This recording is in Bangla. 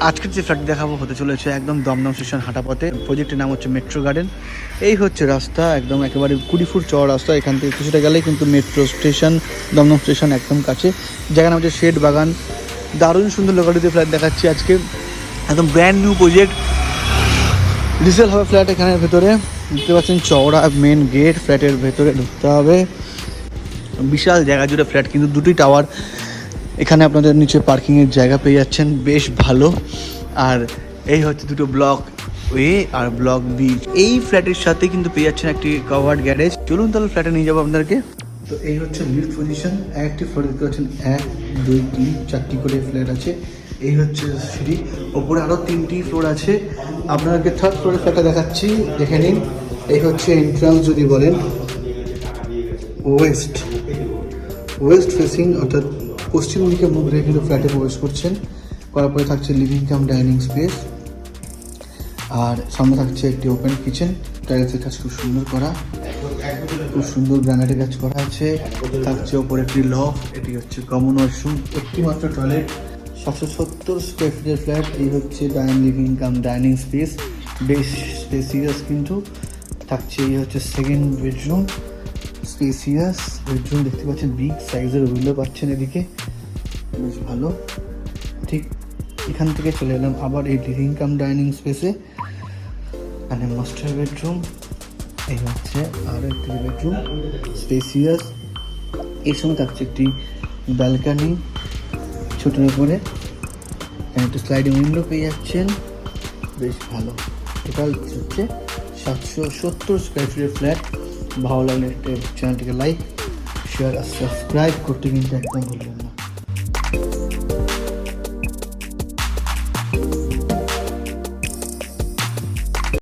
আজকের যে ফ্ল্যাট দেখাবো হতে চলেছে একদম দমদম স্টেশন হাঁটা পথে। প্রজেক্টের নাম হচ্ছে মেট্রো গার্ডেন। এই হচ্ছে রাস্তা, একদম একেবারে 20 ফুট চওড়া রাস্তা। এখান থেকে কিছুটা গেলেই কিন্তু মেট্রো স্টেশন, দমদম স্টেশন একদম কাছে। জায়গার নাম হচ্ছে শেড বাগান। দারুণ সুন্দর লোকালিটিতে ফ্ল্যাট দেখাচ্ছি আজকে, একদম ব্র্যান্ড নিউ প্রজেক্ট। রিসেল হবে ফ্ল্যাট এখানের ভেতরে, দেখতে পাচ্ছেন চওড়া মেন গেট। ফ্ল্যাটের ভেতরে ঢুকতে হবে, বিশাল জায়গা জুড়ে ফ্ল্যাট, কিন্তু দুটি টাওয়ার। এখানে আপনাদের নিচে পার্কিংয়ের জায়গা পেয়ে যাচ্ছেন, বেশ ভালো। আর এই হচ্ছে দুটো ব্লক এ আর ব্লক বি। এই ফ্ল্যাটের সাথে কিন্তু পেয়ে যাচ্ছেন একটি কভার্ড গ্যারেজ। চলুন তাহলে ফ্ল্যাটে নিয়ে যাবো আপনাদেরকে। তো এই হচ্ছে লিফট পজিশন। একটি ফ্লোর দেখতে পাচ্ছেন, 1 2 3 4টি করে ফ্ল্যাট আছে। এই হচ্ছে সিঁড়ি, ওপরে আরও 3টি ফ্লোর আছে। আপনাদেরকে থার্ড ফ্লোরের ফ্ল্যাটটা দেখাচ্ছি, দেখে নিন। এই হচ্ছে এন্ট্রান্স, যদি বলেন ওয়েস্ট ফেসিং, অর্থাৎ পশ্চিম দিকে মুখ রেখে কিন্তু ফ্ল্যাটে প্রবেশ করছেন। করার পরে থাকছে লিভিং কাম ডাইনিং স্পেস, আর সামনে থাকছে একটি ওপেন কিচেন। টাইলসের কাজ খুব সুন্দর করা, খুব সুন্দর গ্রানাইটের কাজ করা আছে। থাকছে ওপরে একটি লফট, এটি হচ্ছে কমন ওয়াশরুম, একটি মাত্র টয়লেট। 770 স্কোয়ার ফিটের ফ্ল্যাট। এই হচ্ছে লিভিং কাম ডাইনিং স্পেস, বেশ স্পেসিয়াস কিন্তু থাকছে। এই হচ্ছে সেকেন্ড বেডরুম, স্পেসিয়াস বেডরুম, দেখতে পাচ্ছেন বিগ সাইজের উইন্ডো পাচ্ছেন এদিকে, বেশ ভালো। ঠিক এখান থেকে চলে এলাম আবার এই লিভিং কাম ডাইনিং স্পেসে, মানে মাস্টার বেডরুম। এই হচ্ছে আরও একটি বেডরুম, স্পেসিয়াস। এর সঙ্গে থাকছে একটি ব্যালকানি ছোটোর উপরে, এখানে একটু স্লাইডিং উইন্ডো পেয়ে যাচ্ছেন, বেশ ভালো। টোটাল হচ্ছে 770 স্কোয়ার ফিটের ফ্ল্যাট। ভালো লাগলে চ্যানেলটিকে লাইক, শেয়ার আর সাবস্ক্রাইব করতে কিন্তু একদম ভুলবেন না।